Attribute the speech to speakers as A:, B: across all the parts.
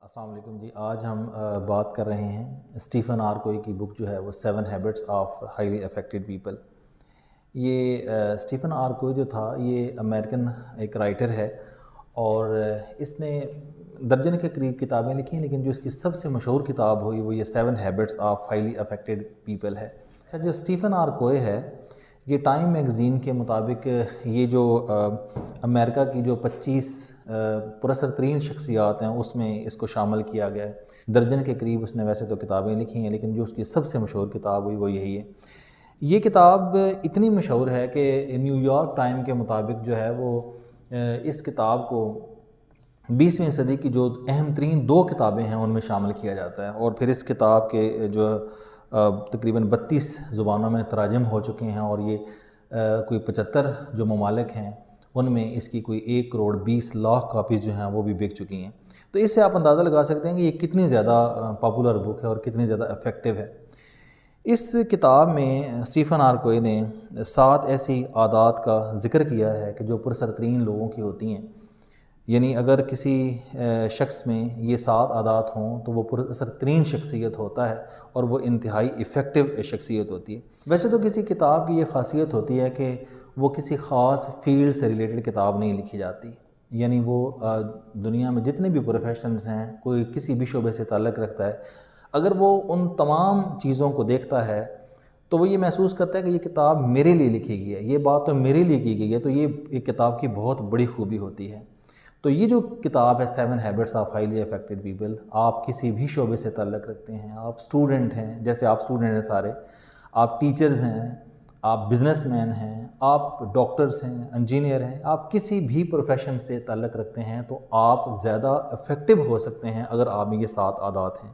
A: السلام علیکم جی. آج ہم بات کر رہے ہیں اسٹیفن آر کوئی کی بک جو ہے وہ 7 habits of highly affected people. یہ اسٹیفن آر کوئی جو تھا یہ امریکن ایک رائٹر ہے اور اس نے درجن کے قریب کتابیں لکھی ہیں، لیکن جو اس کی سب سے مشہور کتاب ہوئی وہ یہ 7 habits of highly affected people ہے. اچھا، جو اسٹیفن آر کوئی ہے یہ ٹائم میگزین کے مطابق یہ جو امریکہ کی جو 25 پراثر ترین شخصیات ہیں اس میں اس کو شامل کیا گیا ہے. درجن کے قریب اس نے ویسے تو کتابیں لکھی ہیں، لیکن جو اس کی سب سے مشہور کتاب ہوئی وہ یہی ہے. یہ کتاب اتنی مشہور ہے کہ نیو یارک ٹائم کے مطابق جو ہے وہ اس کتاب کو 20ویں صدی کی جو اہم ترین 2 کتابیں ہیں ان میں شامل کیا جاتا ہے. اور پھر اس کتاب کے جو تقریباً 32 زبانوں میں تراجم ہو چکے ہیں اور یہ کوئی 75 جو ممالک ہیں ان میں اس کی کوئی 1 کروڑ 20 لاکھ کاپیز جو ہیں وہ بھی بک چکی ہیں. تو اس سے آپ اندازہ لگا سکتے ہیں کہ یہ کتنی زیادہ پاپولر بک ہے اور کتنی زیادہ افیکٹو ہے. اس کتاب میں اسٹیفن آر کوئی نے 7 ایسی عادات کا ذکر کیا ہے کہ جو پرثر ترین لوگوں کی ہوتی ہیں. یعنی اگر کسی شخص میں یہ 7 عادات ہوں تو وہ پرثر ترین شخصیت ہوتا ہے اور وہ انتہائی ایفیکٹو شخصیت ہوتی ہے. ویسے تو کسی کتاب کی یہ خاصیت ہوتی ہے کہ وہ کسی خاص فیلڈ سے ریلیٹڈ کتاب نہیں لکھی جاتی. یعنی وہ دنیا میں جتنے بھی پروفیشنز ہیں، کوئی کسی بھی شعبے سے تعلق رکھتا ہے، اگر وہ ان تمام چیزوں کو دیکھتا ہے تو وہ یہ محسوس کرتا ہے کہ یہ کتاب میرے لیے لکھی گئی ہے، یہ بات تو میرے لیے کی گئی ہے. تو یہ ایک کتاب کی بہت بڑی خوبی ہوتی ہے. تو یہ جو کتاب ہے 7 habits of highly affected people, آپ کسی بھی شعبے سے تعلق رکھتے ہیں، آپ اسٹوڈنٹ ہیں جیسے آپ اسٹوڈنٹ ہیں سارے، آپ ٹیچرز ہیں، آپ بزنس مین ہیں، آپ ڈاکٹرز ہیں، انجینئر ہیں، آپ کسی بھی پروفیشن سے تعلق رکھتے ہیں تو آپ زیادہ افیکٹو ہو سکتے ہیں اگر آپ میں یہ 7 عادات ہیں.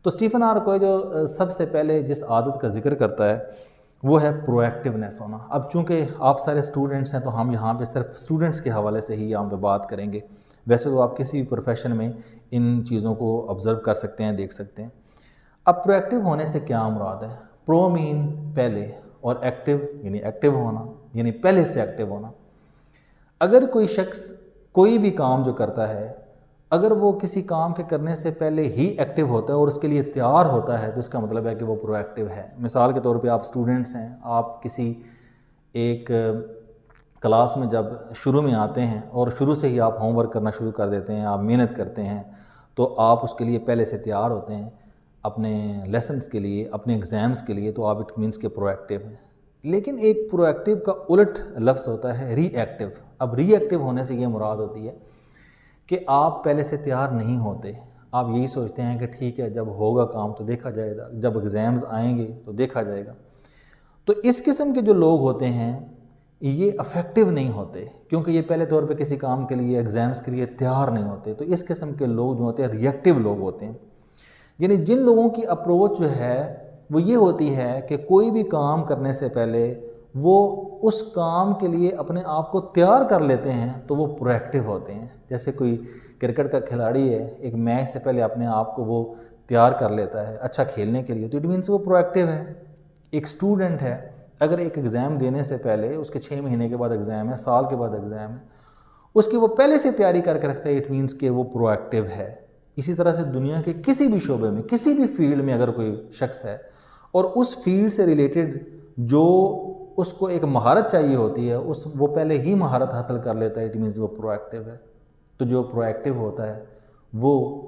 A: تو اسٹیفن آر کوئی جو سب سے پہلے جس عادت کا ذکر کرتا ہے وہ ہے پرو ایکٹیونیس ہونا. اب چونکہ آپ سارے اسٹوڈنٹس ہیں تو ہم یہاں پہ صرف اسٹوڈنٹس کے حوالے سے ہی یہاں پہ بات کریں گے. ویسے تو آپ کسی بھی پروفیشن میں ان چیزوں کو آبزرو کر سکتے ہیں، دیکھ سکتے ہیں. اب پرو ایکٹیو ہونے سے کیا مراد ہے؟ پرو مین پہلے اور ایکٹیو یعنی ایکٹیو ہونا، یعنی پہلے سے ایکٹیو ہونا. اگر کوئی شخص کوئی بھی کام جو کرتا ہے، اگر وہ کسی کام کے کرنے سے پہلے ہی ایکٹیو ہوتا ہے اور اس کے لیے تیار ہوتا ہے تو اس کا مطلب ہے کہ وہ پرو ایکٹیو ہے. مثال کے طور پہ آپ اسٹوڈنٹس ہیں، آپ کسی ایک کلاس میں جب شروع میں آتے ہیں اور شروع سے ہی آپ ہوم ورک کرنا شروع کر دیتے ہیں، آپ محنت کرتے ہیں تو آپ اس کے لیے پہلے سے تیار ہوتے ہیں اپنے لیسنز کے لیے، اپنے ایگزامز کے لیے، تو آپ اٹ مینس کہ پرو ایکٹیو ہیں. لیکن ایک پرو ایکٹیو کا الٹ لفظ ہوتا ہے ری ایکٹیو. اب ری ایکٹیو ہونے سے یہ مراد ہوتی ہے کہ آپ پہلے سے تیار نہیں ہوتے، آپ یہی سوچتے ہیں کہ ٹھیک ہے جب ہوگا کام تو دیکھا جائے گا، جب ایگزامز آئیں گے تو دیکھا جائے گا. تو اس قسم کے جو لوگ ہوتے ہیں یہ افیکٹو نہیں ہوتے کیونکہ یہ پہلے طور پہ کسی کام کے لیے، ایگزامز کے لیے تیار نہیں ہوتے. تو اس قسم کے لوگ جو ہوتے ہیں ری ایکٹیو لوگ ہوتے ہیں. یعنی جن لوگوں کی اپروچ جو ہے وہ یہ ہوتی ہے کہ کوئی بھی کام کرنے سے پہلے وہ اس کام کے لیے اپنے آپ کو تیار کر لیتے ہیں تو وہ پرو ایکٹیو ہوتے ہیں. جیسے کوئی کرکٹ کا کھلاڑی ہے، ایک میچ سے پہلے اپنے آپ کو وہ تیار کر لیتا ہے اچھا کھیلنے کے لیے، تو اٹ مینس وہ پرو ایکٹیو ہے. ایک اسٹوڈنٹ ہے، اگر ایک ایگزام دینے سے پہلے، اس کے 6 مہینے کے بعد ایگزام ہے، سال کے بعد ایگزام ہے، اس کی وہ پہلے سے تیاری کر کے رکھتا ہے، اٹ مینس کہ وہ پرو ایکٹیو ہے. اسی طرح سے دنیا کے کسی بھی شعبے میں، کسی بھی فیلڈ میں اگر کوئی شخص ہے اور اس فیلڈ سے ریلیٹڈ جو اس کو ایک مہارت چاہیے ہوتی ہے وہ پہلے ہی مہارت حاصل کر لیتا ہے، اٹ مینس وہ پرو ایکٹیو ہے. تو جو پرو ایکٹیو ہوتا ہے وہ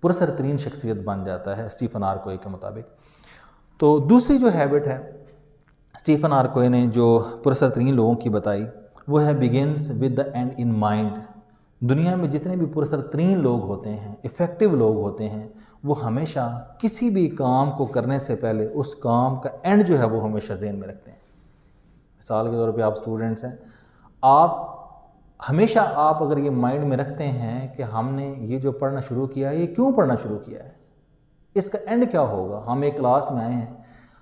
A: پرثر ترین شخصیت بن جاتا ہے اسٹیفن آر کوئی کے مطابق. تو دوسری جو ہیبٹ ہے اسٹیفن آر کوئی نے جو پرثر ترین لوگوں کی بتائی وہ ہے begins with the end in mind. دنیا میں جتنے بھی پرثر ترین لوگ ہوتے ہیں، ایفیکٹو لوگ ہوتے ہیں، وہ ہمیشہ کسی بھی کام کو کرنے سے پہلے اس کام کا اینڈ جو ہے وہ ہمیشہ ذہن میں رکھتے ہیں. مثال کے طور پہ آپ اسٹوڈنٹس ہیں، ہمیشہ آپ اگر یہ مائنڈ میں رکھتے ہیں کہ ہم نے یہ جو پڑھنا شروع کیا ہے یہ کیوں پڑھنا شروع کیا ہے، اس کا اینڈ کیا ہوگا. ہم ایک کلاس میں آئے ہیں،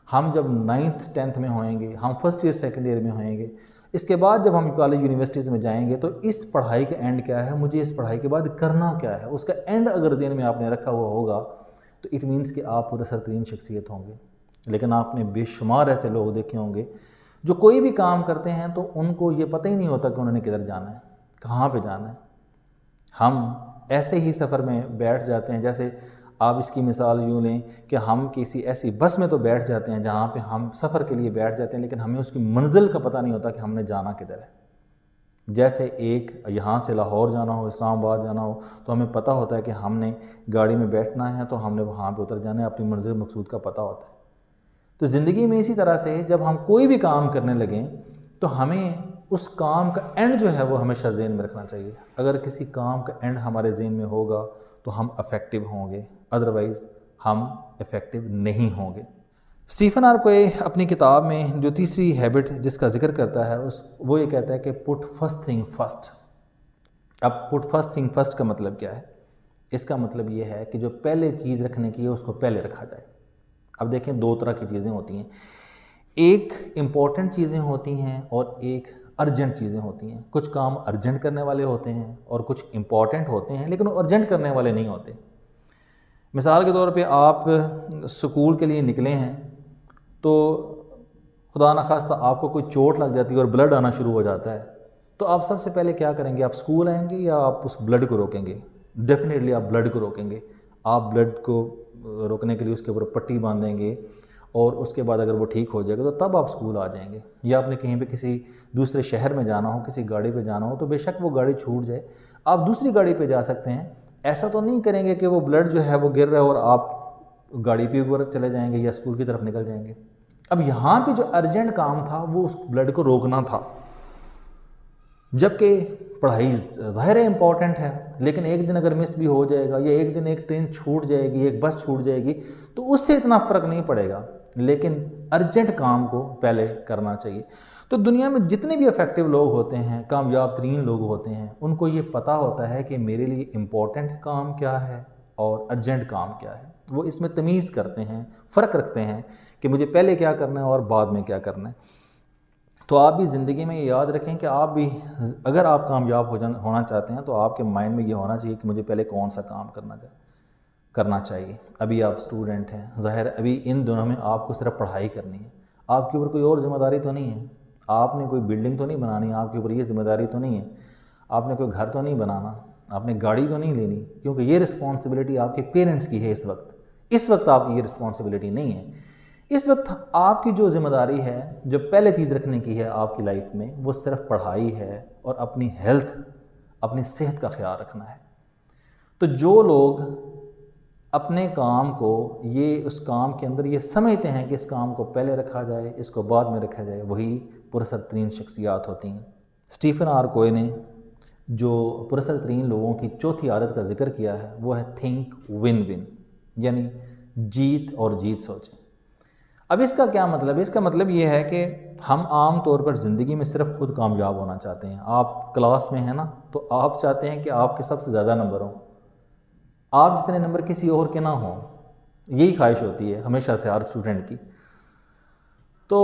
A: ہم جب 9th 10th میں ہوئیں گے، ہم فرسٹ ایئر سیکنڈ ایئر میں ہوئیں گے، اس کے بعد جب ہم کالج یونیورسٹیز میں جائیں گے تو اس پڑھائی کا اینڈ کیا ہے، مجھے اس پڑھائی کے بعد کرنا کیا ہے، اس کا اینڈ اگر ذہن میں آپ نے رکھا ہوا ہوگا تو اٹ مینس کہ آپ پرثر ترین شخصیت ہوں گے. لیکن آپ نے بے شمار ایسے لوگ دیکھے ہوں گے جو کوئی بھی کام کرتے ہیں تو ان کو یہ پتہ ہی نہیں ہوتا کہ انہوں نے کدھر جانا ہے، کہاں پہ جانا ہے. ہم ایسے ہی سفر میں بیٹھ جاتے ہیں. جیسے آپ اس کی مثال یوں لیں کہ ہم کسی ایسی بس میں تو بیٹھ جاتے ہیں جہاں پہ ہم سفر کے لیے بیٹھ جاتے ہیں لیکن ہمیں اس کی منزل کا پتہ نہیں ہوتا کہ ہم نے جانا کدھر ہے. جیسے ایک یہاں سے لاہور جانا ہو، اسلام آباد جانا ہو، تو ہمیں پتہ ہوتا ہے کہ ہم نے گاڑی میں بیٹھنا ہے تو ہم نے وہاں پہ اتر جانا ہے، اپنی منزل مقصود کا پتہ ہوتا ہے. تو زندگی میں اسی طرح سے جب ہم کوئی بھی کام کرنے لگیں تو ہمیں اس کام کا اینڈ جو ہے وہ ہمیشہ ذہن میں رکھنا چاہیے. اگر کسی کام کا اینڈ ہمارے ذہن میں ہوگا تو ہم افیکٹو ہوں گے، ادروائز ہم افیکٹو نہیں ہوں گے. اسٹیفن آر کوئے اپنی کتاب میں جو تیسری ہیبٹ جس کا ذکر کرتا ہے وہ یہ کہتا ہے کہ پٹ فرسٹ تھنگ فرسٹ. اب پٹ فرسٹ تھنگ فرسٹ کا مطلب کیا ہے؟ اس کا مطلب یہ ہے کہ جو پہلے چیز رکھنے کی ہے اس کو پہلے رکھا جائے. اب دیکھیں دو طرح کی چیزیں ہوتی ہیں، ایک امپورٹنٹ چیزیں ہوتی ہیں اور ایک ارجنٹ چیزیں ہوتی ہیں. کچھ کام ارجنٹ کرنے والے ہوتے ہیں اور کچھ امپورٹنٹ ہوتے ہیں لیکن وہ ارجنٹ کرنے والے نہیں ہوتے. مثال کے طور پہ آپ سکول کے لیے نکلے ہیں تو خدا نخواستہ آپ کو کوئی چوٹ لگ جاتی ہے اور بلڈ آنا شروع ہو جاتا ہے تو آپ سب سے پہلے کیا کریں گے؟ آپ سکول آئیں گے یا آپ اس بلڈ کو روکیں گے؟ ڈیفینیٹلی آپ بلڈ کو روکیں گے. آپ بلڈ کو روکنے کے لیے اس کے اوپر پٹی باندھیں گے اور اس کے بعد اگر وہ ٹھیک ہو جائے گا تو تب آپ سکول آ جائیں گے. یا آپ نے کہیں پہ کسی دوسرے شہر میں جانا ہو، کسی گاڑی پہ جانا ہو تو بے شک وہ گاڑی چھوٹ جائے آپ دوسری گاڑی پہ جا سکتے ہیں. ایسا تو نہیں کریں گے کہ وہ بلڈ جو ہے وہ گر رہا ہے اور آپ گاڑی پہ اوپر چلے جائیں گے یا اسکول کی طرف نکل جائیں گے. اب یہاں پہ جو ارجنٹ کام تھا وہ اس بلڈ کو روکنا تھا، جبکہ پڑھائی ظاہر ہے امپورٹنٹ ہے لیکن ایک دن اگر مس بھی ہو جائے گا یا ایک دن ایک ٹرین چھوٹ جائے گی، ایک بس چھوٹ جائے گی تو اس سے اتنا فرق نہیں پڑے گا، لیکن ارجنٹ کام کو پہلے کرنا چاہیے. تو دنیا میں جتنے بھی افیکٹو لوگ ہوتے ہیں، کامیاب ترین لوگ ہوتے ہیں، ان کو یہ پتہ ہوتا ہے کہ میرے لیے امپورٹنٹ کام کیا ہے اور ارجنٹ کام کیا ہے. وہ اس میں تمیز کرتے ہیں، فرق رکھتے ہیں کہ مجھے پہلے کیا کرنا ہے اور بعد میں کیا کرنا ہے. تو آپ بھی زندگی میں یہ یاد رکھیں کہ آپ بھی اگر آپ کامیاب ہونا چاہتے ہیں تو آپ کے مائنڈ میں یہ ہونا چاہیے کہ مجھے پہلے کون سا کام کرنا چاہیے. ابھی آپ اسٹوڈنٹ ہیں، ظاہر ابھی ان دنوں میں آپ کو صرف پڑھائی کرنی ہے، آپ کے اوپر کوئی اور ذمہ داری تو نہیں ہے. آپ نے کوئی بلڈنگ تو نہیں بنانی، آپ کے اوپر یہ ذمہ داری تو نہیں ہے. آپ نے کوئی گھر تو نہیں بنانا، آپ نے گاڑی تو نہیں لینی، کیونکہ یہ رسپانسبلٹی آپ کے پیرنٹس کی ہے. اس وقت آپ کی یہ رسپانسبلٹی نہیں ہے. اس وقت آپ کی جو ذمہ داری ہے، جو پہلے چیز رکھنے کی ہے آپ کی لائف میں، وہ صرف پڑھائی ہے اور اپنی ہیلتھ، اپنی صحت کا خیال رکھنا ہے. تو جو لوگ اپنے کام کو اس کام کے اندر یہ سمجھتے ہیں کہ اس کام کو پہلے رکھا جائے، اس کو بعد میں رکھا جائے، وہی پراسر ترین شخصیات ہوتی ہیں. اسٹیفن آر کوئے نے جو پراسر ترین لوگوں کی چوتھی عادت کا ذکر کیا ہے وہ ہے تھنک ون ون، یعنی جیت اور جیت سوچیں. اب اس کا کیا مطلب ہے؟ اس کا مطلب یہ ہے کہ ہم عام طور پر زندگی میں صرف خود کامیاب ہونا چاہتے ہیں. آپ کلاس میں ہیں نا تو آپ چاہتے ہیں کہ آپ کے سب سے زیادہ نمبر ہوں، آپ جتنے نمبر کسی اور کے نہ ہوں. یہی خواہش ہوتی ہے ہمیشہ سے ہر اسٹوڈنٹ کی. تو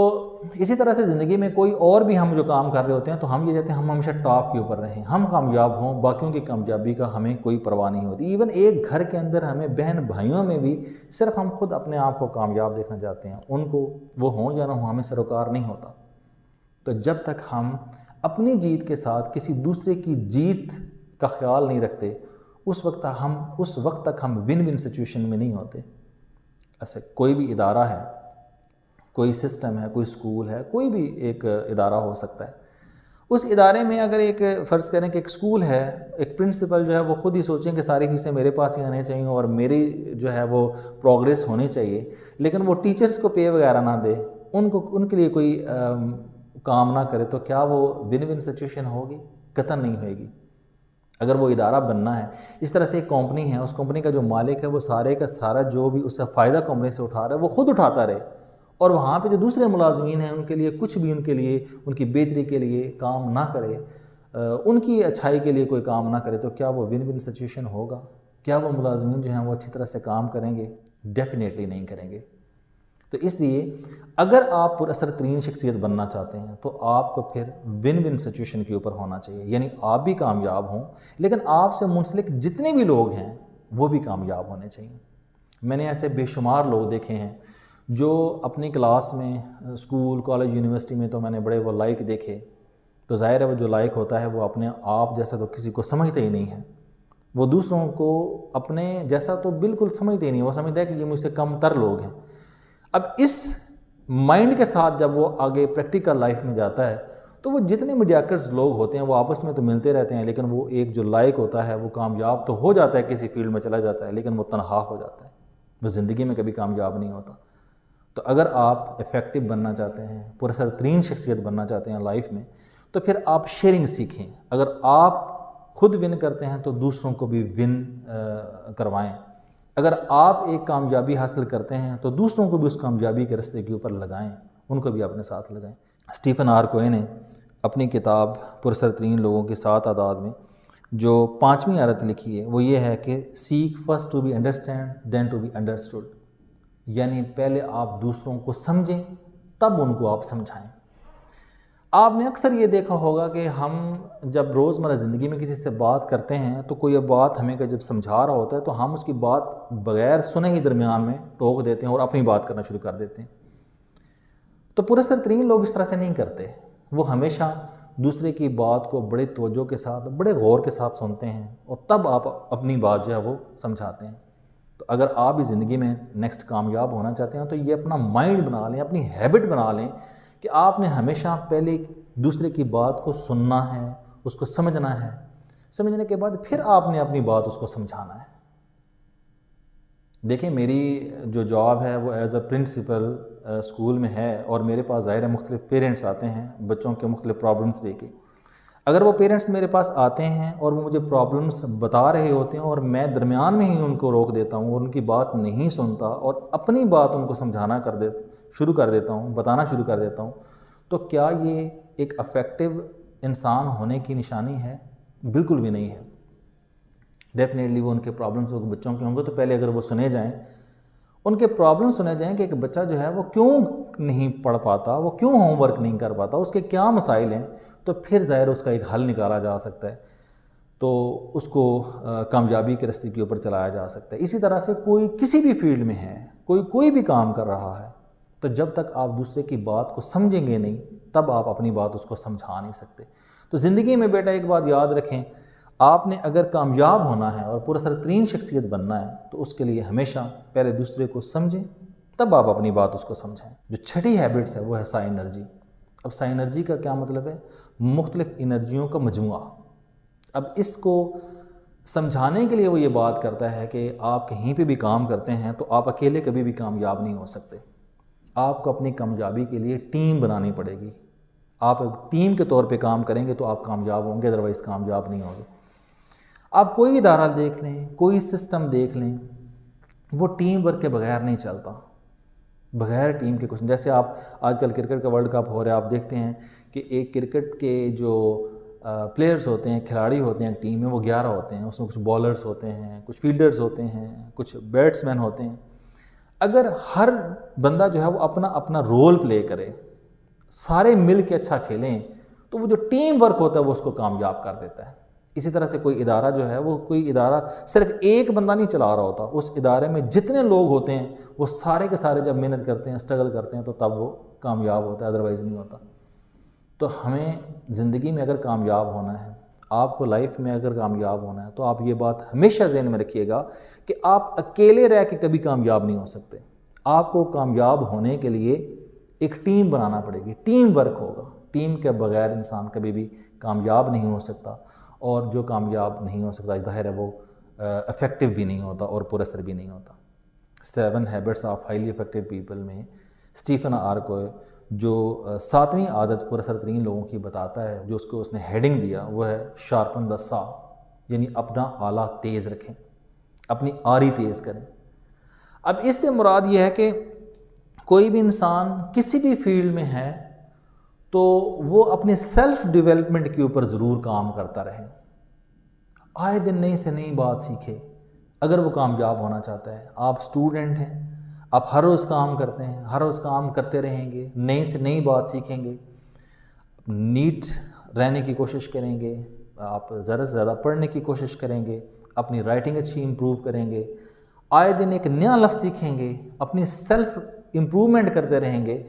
A: اسی طرح سے زندگی میں کوئی اور بھی ہم جو کام کر رہے ہوتے ہیں تو ہم یہ چاہتے ہیں ہم ہمیشہ ٹاپ کے اوپر رہیں، ہم کامیاب ہوں، باقیوں کی کامیابی کا ہمیں کوئی پرواہ نہیں ہوتی. ایون ایک گھر کے اندر ہمیں بہن بھائیوں میں بھی صرف ہم خود اپنے آپ کو کامیاب دیکھنا چاہتے ہیں، ان کو وہ ہوں یا نہ ہوں ہمیں سروکار نہیں ہوتا. تو جب تک ہم اپنی جیت کے ساتھ کسی دوسرے کی جیت کا خیال نہیں رکھتے اس وقت تک ہم ون ون سچویشن میں نہیں ہوتے. ایسے کوئی بھی ادارہ ہے، کوئی سسٹم ہے، کوئی سکول ہے، کوئی بھی ایک ادارہ ہو سکتا ہے. اس ادارے میں اگر ایک فرض کریں کہ ایک سکول ہے، ایک پرنسپل جو ہے وہ خود ہی سوچیں کہ ساری فیسیں میرے پاس ہی آنے چاہیے اور میری جو ہے وہ پروگریس ہونی چاہیے، لیکن وہ ٹیچرز کو پے وغیرہ نہ دے، ان کے لیے کوئی کام نہ کرے، تو کیا وہ ون ون سچویشن ہوگی؟ قطعاً نہیں ہوئے گی. اگر وہ ادارہ بننا ہے، اس طرح سے ایک کمپنی ہے، اس کمپنی کا جو مالک ہے وہ سارے کا سارا جو بھی اس سے فائدہ کمپنی سے اٹھا رہا ہے وہ خود اٹھاتا رہے اور وہاں پہ جو دوسرے ملازمین ہیں ان کے لیے کچھ بھی ان کے لیے ان کی بہتری کے لیے کام نہ کرے، ان کی اچھائی کے لیے کوئی کام نہ کرے، تو کیا وہ ون ون سچویشن ہوگا؟ کیا وہ ملازمین جو ہیں وہ اچھی طرح سے کام کریں گے؟ ڈیفینیٹلی نہیں کریں گے. تو اس لیے اگر آپ پراثر ترین شخصیت بننا چاہتے ہیں تو آپ کو پھر ون ون سچویشن کے اوپر ہونا چاہیے، یعنی آپ بھی کامیاب ہوں لیکن آپ سے منسلک جتنے بھی لوگ ہیں وہ بھی کامیاب ہونے چاہیے. میں نے ایسے بے شمار لوگ دیکھے ہیں جو اپنی کلاس میں، اسکول، کالج، یونیورسٹی میں تو میں نے بڑے وہ لائق دیکھے. تو ظاہر ہے وہ جو لائق ہوتا ہے وہ اپنے آپ جیسا تو کسی کو سمجھتا ہی نہیں ہے. وہ دوسروں کو اپنے جیسا تو بالکل سمجھتے نہیں، وہ سمجھتا ہے کہ یہ مجھ سے کم تر لوگ ہیں۔ اب اس مائنڈ کے ساتھ جب وہ آگے پریکٹیکل لائف میں جاتا ہے تو وہ جتنے میڈیاکرز لوگ ہوتے ہیں وہ آپس میں تو ملتے رہتے ہیں، لیکن وہ ایک جو لائق ہوتا ہے وہ کامیاب تو ہو جاتا ہے، کسی فیلڈ میں چلا جاتا ہے، لیکن وہ تنہا ہو جاتا ہے، وہ زندگی میں کبھی کامیاب نہیں ہوتا۔ تو اگر آپ افیکٹو بننا چاہتے ہیں، پراثر ترین شخصیت بننا چاہتے ہیں لائف میں، تو پھر آپ شیئرنگ سیکھیں۔ اگر آپ خود ون کرتے ہیں تو دوسروں کو بھی ون کروائیں۔ اگر آپ ایک کامیابی حاصل کرتے ہیں تو دوسروں کو بھی اس کامیابی کے راستے کے اوپر لگائیں، ان کو بھی اپنے ساتھ لگائیں۔ اسٹیفن آر کوہے نے اپنی کتاب پراثر ترین لوگوں کی 7 عادات میں جو 5ویں عادت لکھی ہے وہ یہ ہے کہ seek first to be understand then to be understood, یعنی پہلے آپ دوسروں کو سمجھیں تب ان کو آپ سمجھائیں۔ آپ نے اکثر یہ دیکھا ہوگا کہ ہم جب روزمرہ زندگی میں کسی سے بات کرتے ہیں تو کوئی بات ہمیں جب سمجھا رہا ہوتا ہے تو ہم اس کی بات بغیر سنے ہی درمیان میں ٹوک دیتے ہیں اور اپنی بات کرنا شروع کر دیتے ہیں۔ تو پراثر ترین لوگ اس طرح سے نہیں کرتے، وہ ہمیشہ دوسرے کی بات کو بڑے توجہ کے ساتھ، بڑے غور کے ساتھ سنتے ہیں اور تب آپ اپنی بات جو ہے وہ سمجھاتے ہیں۔ تو اگر آپ بھی زندگی میں نیکسٹ کامیاب ہونا چاہتے ہیں تو یہ اپنا مائنڈ بنا لیں، اپنی ہیبٹ بنا لیں کہ آپ نے ہمیشہ پہلے دوسرے کی بات کو سننا ہے، اس کو سمجھنا ہے، سمجھنے کے بعد پھر آپ نے اپنی بات اس کو سمجھانا ہے۔ دیکھیں میری جو جاب ہے وہ ایز اے پرنسپل اسکول میں ہے، اور میرے پاس ظاہر ہے مختلف پیرنٹس آتے ہیں بچوں کے مختلف پرابلمس لے کے۔ اگر وہ پیرنٹس میرے پاس آتے ہیں اور وہ مجھے پرابلمس بتا رہے ہوتے ہیں اور میں درمیان میں ہی ان کو روک دیتا ہوں اور ان کی بات نہیں سنتا اور اپنی بات ان کو سمجھانا شروع کر دیتا ہوں، بتانا شروع کر دیتا ہوں، تو کیا یہ ایک افیکٹو انسان ہونے کی نشانی ہے؟ بالکل بھی نہیں ہے۔ ڈیفینیٹلی وہ ان کے پرابلمس بچوں کے ہوں گے تو پہلے اگر وہ سنے جائیں، ان کے پرابلم سنے جائیں کہ ایک بچہ جو ہے وہ کیوں نہیں پڑھ پاتا، وہ کیوں ہوم ورک نہیں کر پاتا، اس کے کیا مسائل ہیں، تو پھر ظاہر اس کا ایک حل نکالا جا سکتا ہے، تو اس کو کامیابی کے راستے کے اوپر چلایا جا سکتا ہے۔ اسی طرح سے کوئی کسی بھی فیلڈ میں ہے، کوئی بھی کام کر رہا ہے، تو جب تک آپ دوسرے کی بات کو سمجھیں گے نہیں تب آپ اپنی بات اس کو سمجھا نہیں سکتے۔ تو زندگی میں بیٹا ایک بات یاد رکھیں، آپ نے اگر کامیاب ہونا ہے اور پراثر ترین شخصیت بننا ہے تو اس کے لیے ہمیشہ پہلے دوسرے کو سمجھیں تب آپ اپنی بات اس کو سمجھائیں۔ جو چھٹی ہیبٹس ہے وہ ہے سائنرجی۔ اب سائنرجی کا کیا مطلب ہے؟ مختلف انرجیوں کا مجموعہ۔ اب اس کو سمجھانے کے لیے وہ یہ بات کرتا ہے کہ آپ کہیں پہ بھی کام کرتے ہیں تو آپ اکیلے کبھی بھی کامیاب نہیں ہو سکتے، آپ کو اپنی کامیابی کے لیے ٹیم بنانی پڑے گی۔ آپ ٹیم کے طور پہ کام کریں گے تو آپ کامیاب ہوں گے، ادروائز کامیاب نہیں ہوں گے۔ آپ کوئی ادارہ دیکھ لیں، کوئی سسٹم دیکھ لیں، وہ ٹیم ورک کے بغیر نہیں چلتا، بغیر ٹیم کے کچھ۔ جیسے آپ آج کل کرکٹ کا ورلڈ کپ ہو رہا ہے، آپ دیکھتے ہیں کہ ایک کرکٹ کے جو پلیئرز ہوتے ہیں، کھلاڑی ہوتے ہیں ٹیم میں، وہ 11 ہوتے ہیں، اس میں کچھ بالرز ہوتے ہیں، کچھ فیلڈرز ہوتے ہیں، کچھ بیٹس مین ہوتے ہیں۔ اگر ہر بندہ جو ہے وہ اپنا اپنا رول پلے کرے، سارے مل کے اچھا کھیلیں، تو وہ جو ٹیم ورک ہوتا ہے وہ اس کو کامیاب کر دیتا ہے۔ اسی طرح سے کوئی ادارہ جو ہے وہ کوئی ادارہ صرف ایک بندہ نہیں چلا رہا ہوتا، اس ادارے میں جتنے لوگ ہوتے ہیں وہ سارے کے سارے جب محنت کرتے ہیں، اسٹرگل کرتے ہیں، تو تب وہ کامیاب ہوتا ہے، ادروائز نہیں ہوتا۔ تو ہمیں زندگی میں اگر کامیاب ہونا ہے، آپ کو لائف میں اگر کامیاب ہونا ہے، تو آپ یہ بات ہمیشہ ذہن میں رکھیے گا کہ آپ اکیلے رہ کے کبھی کامیاب نہیں ہو سکتے۔ آپ کو کامیاب ہونے کے لیے ایک ٹیم بنانا پڑے گی، ٹیم ورک ہوگا۔ ٹیم کے بغیر انسان کبھی بھی کامیاب نہیں ہو سکتا، اور جو کامیاب نہیں ہو سکتا ظاہر ہے وہ افیکٹو بھی نہیں ہوتا اور پراثر بھی نہیں ہوتا۔ 7 habits of highly affected people میں اسٹیفن آر کوہے جو 7ویں عادت پراثر ترین لوگوں کی بتاتا ہے، جو اس نے ہیڈنگ دیا وہ ہے شارپن دا سا، یعنی اپنا آلہ تیز رکھیں، اپنی آری تیز کریں۔ اب اس سے مراد یہ ہے کہ کوئی بھی انسان کسی بھی فیلڈ میں ہے تو وہ اپنے سیلف ڈیولپمنٹ کے اوپر ضرور کام کرتا رہے، آئے دن نئی سے نئی بات سیکھے۔ اگر وہ کامیاب ہونا چاہتا ہے، آپ اسٹوڈنٹ ہیں، آپ ہر روز کام کرتے ہیں، ہر روز کام کرتے رہیں گے، نئی سے نئی بات سیکھیں گے، نیٹ رہنے کی کوشش کریں گے، آپ زیادہ سے زیادہ پڑھنے کی کوشش کریں گے، اپنی رائٹنگ اچھی امپروو کریں گے، آئے دن ایک نیا لفظ سیکھیں گے، اپنی سیلف امپروومنٹ کرتے رہیں گے،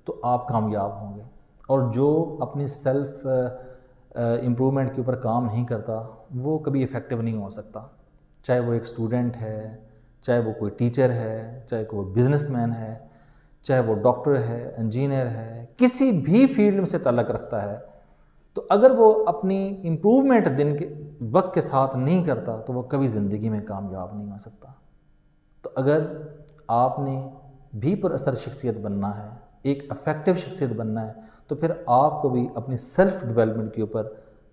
A: تو آپ کامیاب ہوں گے۔ اور جو اپنی سیلف امپرومنٹ کے اوپر کام نہیں کرتا وہ کبھی افیکٹو نہیں ہو سکتا، چاہے وہ ایک اسٹوڈنٹ ہے، چاہے وہ کوئی ٹیچر ہے، چاہے کوئی بزنس مین ہے، چاہے وہ ڈاکٹر ہے، انجینئر ہے، کسی بھی فیلڈ میں سے تعلق رکھتا ہے، تو اگر وہ اپنی امپرومنٹ دن کے وقت کے ساتھ نہیں کرتا تو وہ کبھی زندگی میں کامیاب نہیں ہو سکتا۔ تو اگر آپ نے بھی پر اثر شخصیت بننا ہے، ایک افیکٹو شخصیت بننا ہے، تو پھر آپ کو بھی اپنی سیلف ڈیولپمنٹ کے اوپر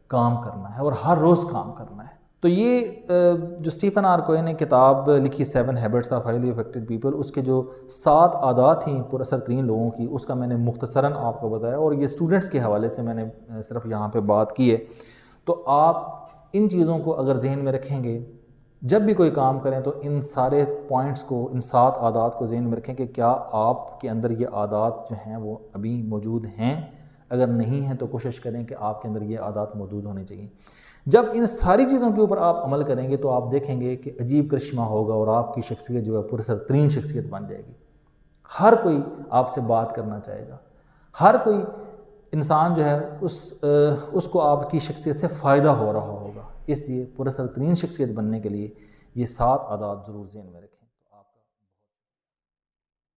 A: کام کرنا ہے اور ہر روز کام کرنا ہے۔ تو یہ جو اسٹیفن آر کوہی نے کتاب لکھی 7 habits of highly affected people, اس کے جو 7 عادات تھیں پر اثر ترین لوگوں کی، اس کا میں نے مختصراً آپ کو بتایا، اور یہ اسٹوڈنٹس کے حوالے سے میں نے صرف یہاں پہ بات کی ہے۔ تو آپ ان چیزوں کو اگر ذہن میں رکھیں گے، جب بھی کوئی کام کریں تو ان سارے پوائنٹس کو، ان 7 عادات کو ذہن میں رکھیں کہ کیا آپ کے اندر یہ عادات جو ہیں وہ ابھی موجود ہیں، اگر نہیں ہیں تو کوشش کریں کہ آپ کے اندر یہ عادات موجود ہونے چاہیے۔ جب ان ساری چیزوں کے اوپر آپ عمل کریں گے تو آپ دیکھیں گے کہ عجیب کرشمہ ہوگا اور آپ کی شخصیت جو ہے پراثر ترین شخصیت بن جائے گی۔ ہر کوئی آپ سے بات کرنا چاہے گا، ہر کوئی انسان جو ہے اس کو آپ کی شخصیت سے فائدہ ہو رہا ہوگا۔ اس لیے پراثر ترین شخصیت بننے کے لیے یہ 7 عادات ضرور ذہن میں رکھیں۔